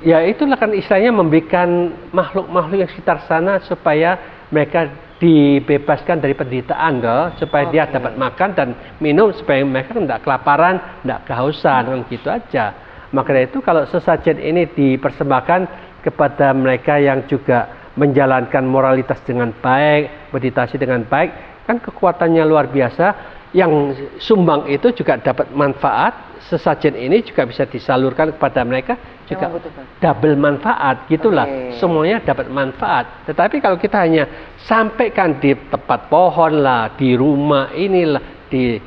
Speaker 2: Ya itulah kan istilahnya memberikan makhluk-makhluk yang sekitar sana supaya mereka dibebaskan dari penderitaan toh, supaya dia dapat makan dan minum, supaya mereka tidak kelaparan, tidak kehausan, kan gitu aja. Maka dari itu kalau sesajen ini dipersembahkan kepada mereka yang juga menjalankan moralitas dengan baik, meditasi dengan baik, kan kekuatannya luar biasa. Yang sumbang itu juga dapat manfaat, sesajen ini juga bisa disalurkan kepada mereka juga double manfaat, gitulah. Semuanya dapat manfaat. Tetapi kalau kita hanya sampaikan di tempat pohon lah, di rumah inilah, di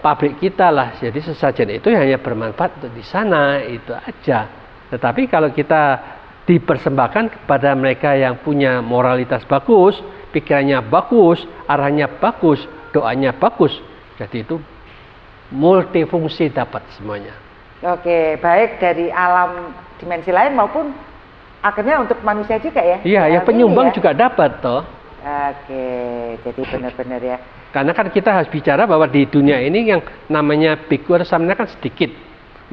Speaker 2: pabrik kita lah, jadi sesajen itu hanya bermanfaat untuk di sana, itu aja. Tetapi kalau kita dipersembahkan kepada mereka yang punya moralitas bagus, pikirannya bagus, arahnya bagus, doanya bagus, jadi itu multifungsi dapat semuanya.
Speaker 1: Oke, baik dari alam dimensi lain maupun akhirnya untuk manusia juga ya?
Speaker 2: Iya, yang penyumbang juga dapat toh.
Speaker 1: Oke, jadi benar-benar ya.
Speaker 2: Karena kan kita harus bicara bahwa di dunia ini yang namanya biku atau samana kan sedikit.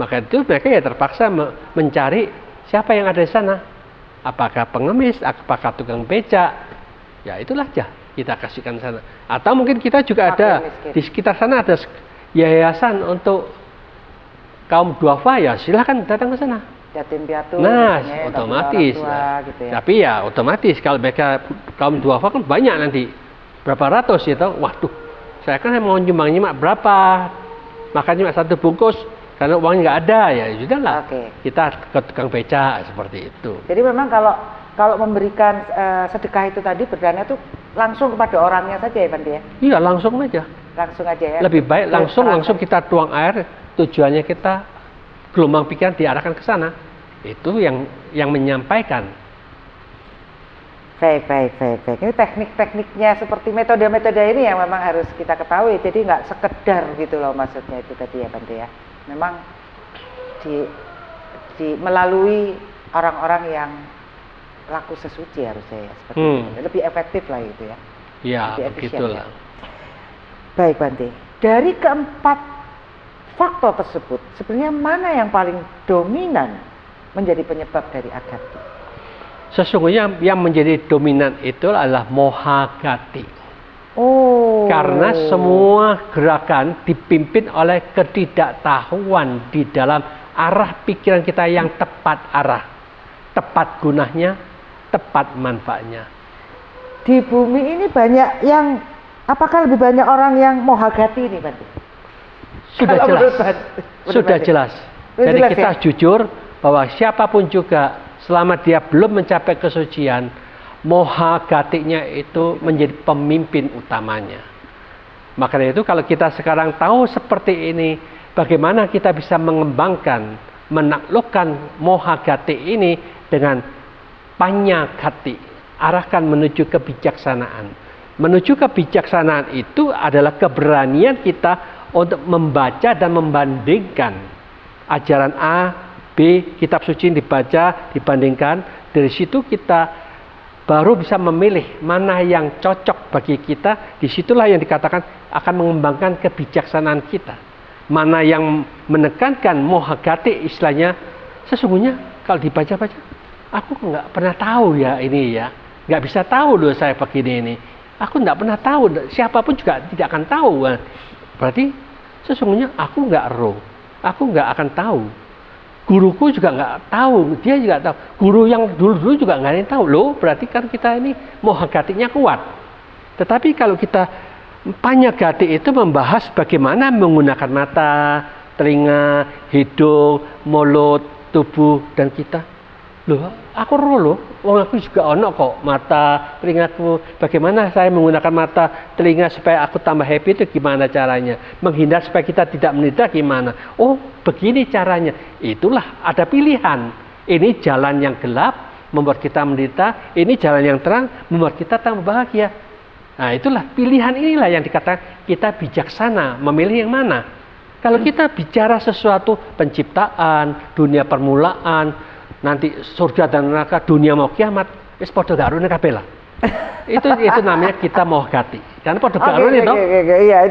Speaker 2: Maka itu mereka ya terpaksa mencari siapa yang ada di sana. Apakah pengemis, apakah tukang becak. Ya itulah aja kita kasihkan sana. Atau mungkin kita juga ada di sekitar sana ada yayasan untuk kaum duafa, ya silahkan datang ke sana.
Speaker 1: Yatim piatu.
Speaker 2: Nah, otomatis.
Speaker 1: Gitu ya.
Speaker 2: Tapi ya otomatis kalau mereka kaum duafa kan banyak nanti. Berapa ratus ya toh. Waduh, saya kan mau nyumbang nyimak berapa. Makan cuma 1 bungkus karena uangnya nggak ada, ya sudahlah. Kita ke tukang becak seperti itu.
Speaker 1: Jadi memang kalau memberikan sedekah itu tadi berdana itu langsung kepada orangnya saja ya Bante ya?
Speaker 2: Iya, langsung aja.
Speaker 1: Langsung aja ya.
Speaker 2: Lebih baik langsung kita tuang air, tujuannya kita gelombang pikiran diarahkan ke sana. Itu yang menyampaikan.
Speaker 1: Baik. Ini teknik-tekniknya seperti metode-metode ini yang memang harus kita ketahui. Jadi nggak sekedar gitu loh maksudnya itu tadi ya Bante ya. Memang melalui orang-orang yang laku sesuci harusnya ya seperti itu. Lebih efektif lah gitu ya.
Speaker 2: Iya, begitulah.
Speaker 1: Ya. Baik Bante. Dari keempat faktor tersebut, sebenarnya mana yang paling dominan menjadi penyebab dari agati?
Speaker 2: Sesungguhnya yang menjadi dominan itu adalah moha gati.
Speaker 1: Oh.
Speaker 2: Karena semua gerakan dipimpin oleh ketidaktahuan di dalam arah pikiran kita yang tepat arah, tepat gunanya, tepat manfaatnya.
Speaker 1: Di bumi ini banyak yang, apakah lebih banyak orang yang moha gati ini, Bante?
Speaker 2: Sudah jelas. Sudah jelas. Jadi kita jujur bahwa siapapun juga selama dia belum mencapai kesucian, moha gatinya itu menjadi pemimpin utamanya. Maka dari itu kalau kita sekarang tahu seperti ini, bagaimana kita bisa mengembangkan, menaklukkan moha gati ini dengan panya gati, arahkan menuju kebijaksanaan. Menuju kebijaksanaan itu adalah keberanian kita untuk membaca dan membandingkan ajaran A, B, kitab suci dibaca, dibandingkan. Dari situ kita baru bisa memilih mana yang cocok bagi kita. Disitulah yang dikatakan akan mengembangkan kebijaksanaan kita. Mana yang menekankan moha gati istilahnya, sesungguhnya kalau dibaca-baca, aku nggak pernah tahu ya ini ya. Nggak bisa tahu loh saya begini ini. Aku nggak pernah tahu, siapapun juga tidak akan tahu. Berarti sesungguhnya aku nggak roh, aku nggak akan tahu. Guruku juga nggak tahu, dia juga tahu. Guru yang dulu-dulu juga nggak ada yang tahu. Loh, berarti kan kita ini moha gatinya kuat. Tetapi kalau kita panya gati itu membahas bagaimana menggunakan mata, telinga, hidung, mulut, tubuh, dan kita. Loh, aku roh loh. Wong aku juga ono kok mata, telingaku. Bagaimana saya menggunakan mata, telinga supaya aku tambah happy itu gimana caranya? Menghindar supaya kita tidak menderita gimana? Oh, begini caranya. Itulah ada pilihan. Ini jalan yang gelap membuat kita menderita. Ini jalan yang terang membuat kita tambah bahagia. Nah, itulah pilihan inilah yang dikatakan kita bijaksana. Memilih yang mana? Kalau kita bicara sesuatu penciptaan, dunia permulaan, nanti surga dan neraka, dunia mau kiamat, wis padha garune kabeh lah. Itu namanya kita moha gati. Karena padha garune itu.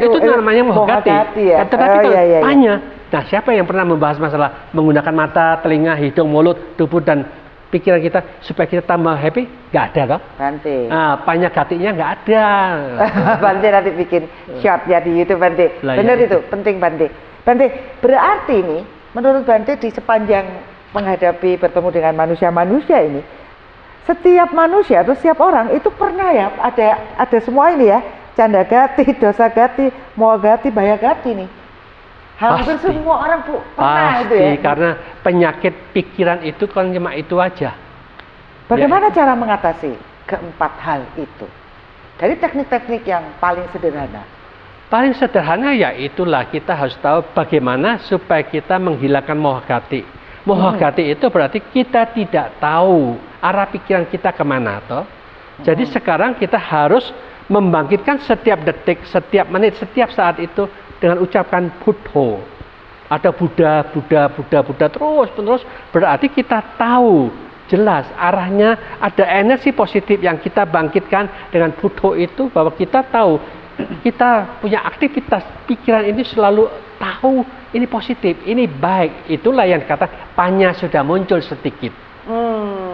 Speaker 2: Itu namanya moha gati. Ya. Tetapi kalau tanya, nah siapa yang pernah membahas masalah menggunakan mata, telinga, hidung, mulut, tubuh dan pikiran kita supaya kita tambah happy? Nggak ada toh.
Speaker 1: Bante.
Speaker 2: Nah, banyak gatinya nggak ada.
Speaker 1: Bante nanti bikin shortnya di YouTube Bante.
Speaker 2: Lah,
Speaker 1: Bener
Speaker 2: ya.
Speaker 1: itu, penting Bante. Bante, berarti nih menurut Bante di sepanjang menghadapi bertemu dengan manusia-manusia ini, setiap manusia atau setiap orang itu pernah ya ada semua ini ya, canda gati, dosa gati, moha gati, bahaya gati nih. Hampir
Speaker 2: Pasti.
Speaker 1: semua orang pernah
Speaker 2: Pasti,
Speaker 1: itu ya.
Speaker 2: karena penyakit pikiran itu kan cuma itu aja.
Speaker 1: Bagaimana cara mengatasi keempat hal itu? Dari teknik-teknik yang paling sederhana.
Speaker 2: Paling sederhana ya itulah kita harus tahu bagaimana supaya kita menghilangkan moha gati. Moha gati itu berarti kita tidak tahu arah pikiran kita kemana toh. Jadi sekarang kita harus membangkitkan setiap detik, setiap menit, setiap saat itu dengan ucapkan Buddho. Ada Buddha, Buddha, Buddha, Buddha terus menerus, berarti kita tahu jelas arahnya, ada energi positif yang kita bangkitkan dengan Buddho itu, bahwa kita tahu kita punya aktivitas pikiran ini selalu tahu ini positif, ini baik. Itulah yang kata panya sudah muncul sedikit.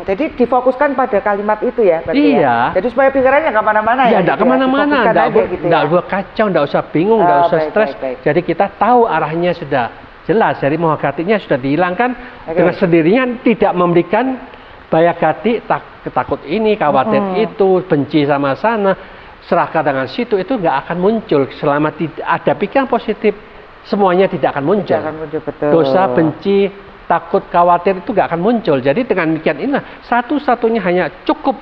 Speaker 1: Jadi difokuskan pada kalimat itu ya, berarti
Speaker 2: Iya.
Speaker 1: ya. Jadi supaya pikirannya nggak kemana-mana ya.
Speaker 2: Tidak kemana-mana, tidak usah kacau, tidak usah bingung, tidak usah
Speaker 1: baik,
Speaker 2: stres.
Speaker 1: baik.
Speaker 2: Jadi kita tahu arahnya sudah jelas, dari moha gatinya sudah dihilangkan dengan sendirinya, tidak memberikan bahaya gati, takut ini, khawatir itu, benci sama sana, serahkan dengan situ, itu nggak akan muncul selama tidak ada pikiran positif. Semuanya tidak akan muncul.
Speaker 1: Tidak akan muncul, betul.
Speaker 2: Dosa, benci, takut, khawatir itu nggak akan muncul. Jadi dengan demikian inilah satu-satunya hanya cukup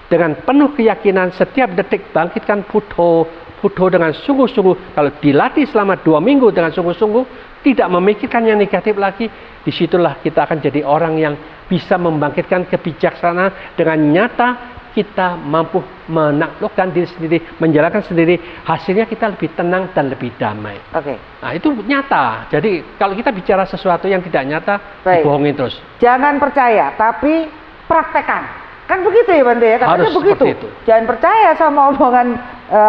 Speaker 2: dengan penuh keyakinan setiap detik bangkitkan Buddho, Buddho dengan sungguh-sungguh. Kalau dilatih selama 2 minggu dengan sungguh-sungguh, tidak memikirkan yang negatif lagi, disitulah kita akan jadi orang yang bisa membangkitkan kebijaksanaan dengan nyata. Kita mampu menaklukkan diri sendiri, menjalankan sendiri, hasilnya kita lebih tenang dan lebih damai.
Speaker 1: Oke.
Speaker 2: Nah itu nyata. Jadi kalau kita bicara sesuatu yang tidak nyata, dibohongin terus.
Speaker 1: Jangan percaya, tapi praktekkan. Kan begitu ya Bante ya, katanya
Speaker 2: Harus
Speaker 1: begitu.
Speaker 2: seperti itu.
Speaker 1: Jangan percaya sama omongan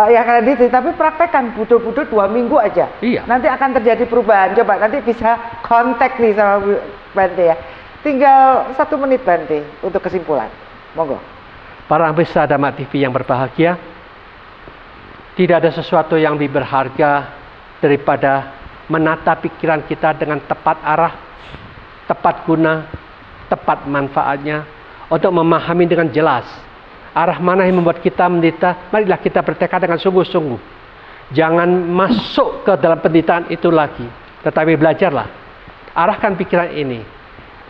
Speaker 1: yang ada itu, tapi praktekkan Buddho-Buddho 2 minggu aja.
Speaker 2: Iya.
Speaker 1: Nanti akan terjadi perubahan. Coba nanti bisa kontak nih sama Bante ya. Tinggal 1 menit Bante untuk kesimpulan. Monggo.
Speaker 2: Para pemirsa Dhamma TV yang berbahagia, tidak ada sesuatu yang lebih berharga daripada menata pikiran kita dengan tepat arah, tepat guna, tepat manfaatnya, untuk memahami dengan jelas arah mana yang membuat kita menderita. Marilah kita bertekad dengan sungguh-sungguh. Jangan masuk ke dalam penderitaan itu lagi, tetapi belajarlah. Arahkan pikiran ini.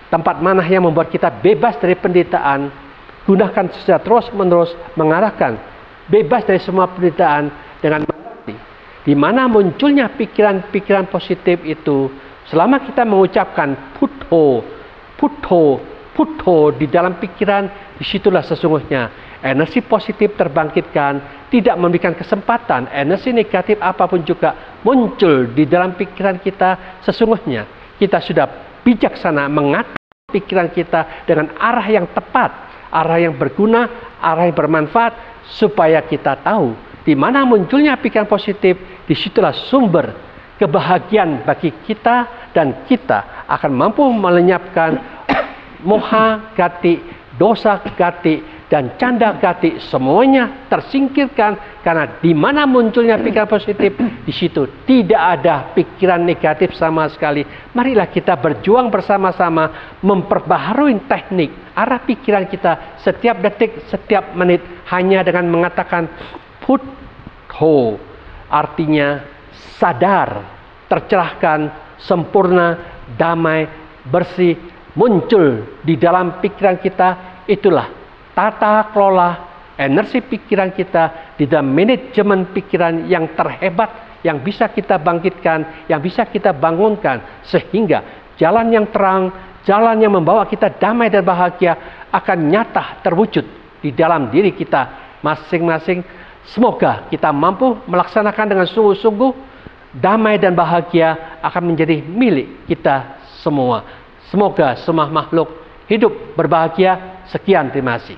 Speaker 2: Tempat mana yang membuat kita bebas dari penderitaan, gunakan secara terus-menerus mengarahkan bebas dari semua penderitaan dengan mengerti di mana munculnya pikiran-pikiran positif itu. Selama kita mengucapkan Buddho, Buddho, Buddho di dalam pikiran, disitulah sesungguhnya energi positif terbangkitkan, tidak memberikan kesempatan energi negatif apapun juga muncul di dalam pikiran kita. Sesungguhnya kita sudah bijaksana mengatur pikiran kita dengan arah yang tepat, arah yang berguna, arah yang bermanfaat, supaya kita tahu di mana munculnya pikiran positif, disitulah sumber kebahagiaan bagi kita, dan kita akan mampu melenyapkan moha gati, dosa gati, dan canda gati, semuanya tersingkirkan. Karena di mana munculnya pikiran positif, di situ tidak ada pikiran negatif sama sekali. Marilah kita berjuang bersama-sama memperbaharui teknik arah pikiran kita setiap detik, setiap menit, hanya dengan mengatakan Buddho, artinya sadar, tercerahkan, sempurna, damai, bersih, muncul di dalam pikiran kita. Itulah tata kelola energi pikiran kita di dalam manajemen pikiran yang terhebat, yang bisa kita bangkitkan, yang bisa kita bangunkan, sehingga jalan yang terang, jalan yang membawa kita damai dan bahagia akan nyata terwujud di dalam diri kita masing-masing. Semoga kita mampu melaksanakan dengan sungguh-sungguh. Damai dan bahagia akan menjadi milik kita semua. Semoga semua makhluk hidup berbahagia. Sekian, terima kasih.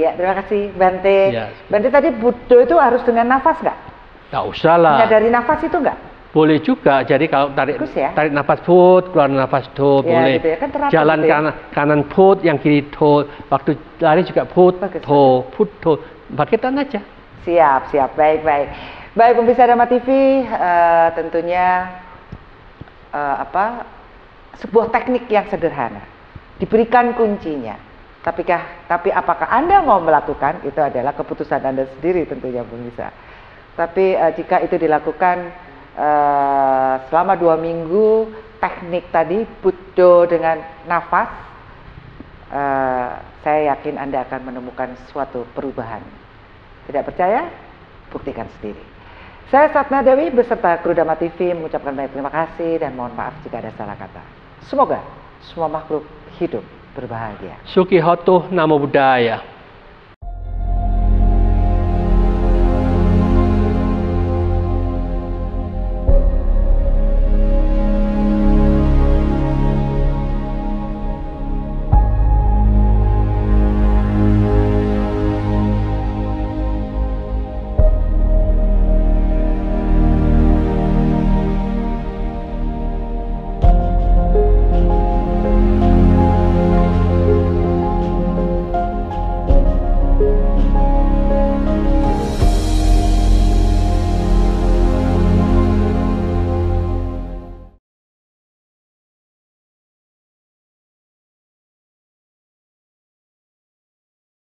Speaker 1: Ya, terima kasih Bante.
Speaker 2: Ya.
Speaker 1: Bante tadi Buddho itu harus dengan nafas nggak?
Speaker 2: Nggak usah lah.
Speaker 1: Dari nafas itu nggak?
Speaker 2: Boleh juga. Jadi kalau
Speaker 1: Bagus ya?
Speaker 2: tarik nafas put, keluar nafas do,
Speaker 1: Ya,
Speaker 2: boleh.
Speaker 1: gitu ya. Kan teratur
Speaker 2: Jalan
Speaker 1: gitu ya.
Speaker 2: kanan put, yang kiri do. Waktu lari juga put,
Speaker 1: Bagus,
Speaker 2: do, put, do. Paketan aja.
Speaker 1: Siap, siap. Baik, baik. Baik, pemirsa Dharma TV, tentunya sebuah teknik yang sederhana. Diberikan kuncinya. Tapi apakah Anda mau melakukan, itu adalah keputusan Anda sendiri tentunya pemirsa. Tapi jika itu dilakukan selama 2 minggu, teknik tadi Buddho dengan nafas, saya yakin Anda akan menemukan suatu perubahan. Tidak percaya? Buktikan sendiri. Saya Satna Dewi beserta kru Dharma TV mengucapkan banyak terima kasih dan mohon maaf jika ada salah kata. Semoga semua makhluk hidup berbahagia.
Speaker 2: Suki Hotuh Namo Buddhaya.